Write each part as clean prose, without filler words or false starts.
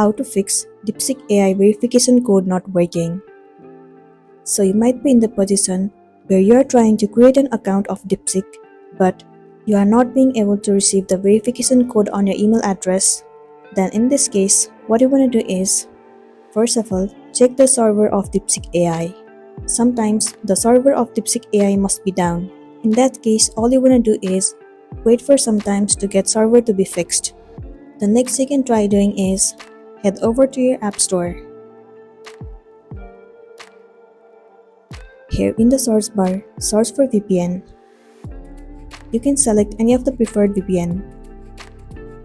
how to fix DeepSeek AI verification code not working. So you might be in the position where you are trying to create an account of DeepSeek, but you are not being able to receive the verification code on your email address. Then in this case, what you want to do is, first of all, check the server of DeepSeek AI. Sometimes the server of DeepSeek AI must be down. In that case, all you want to do is wait for some time to get server to be fixed. The next you can try doing is head over to your app store. Here in the search bar, search for VPN. You can select any of the preferred VPN.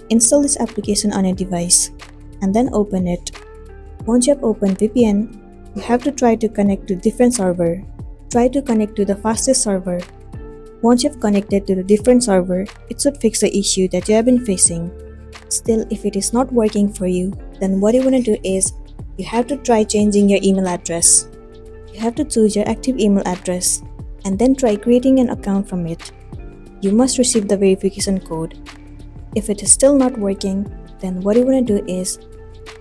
Install this application on your device and then open it. Once you have opened VPN, you have to try to connect to different server. Try to connect to the fastest server. Once you have connected to the different server, it should fix the issue that you have been facing. Still, if it is not working for you, then what you want to do is, you have to try changing your email address. You have to choose your active email address and then try creating an account from it. You must receive the verification code. If it is still not working, then what you want to do is,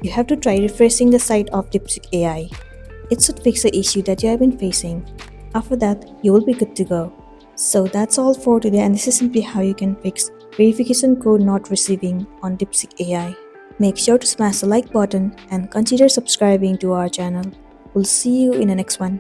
you have to try refreshing the site of DeepSeek AI. It should fix the issue that you have been facing. After that, you will be good to go. So that's all for today, and this is simply how you can fix verification code not receiving on DeepSeek AI. Make sure to smash the like button and consider subscribing to our channel. We'll see you in the next one.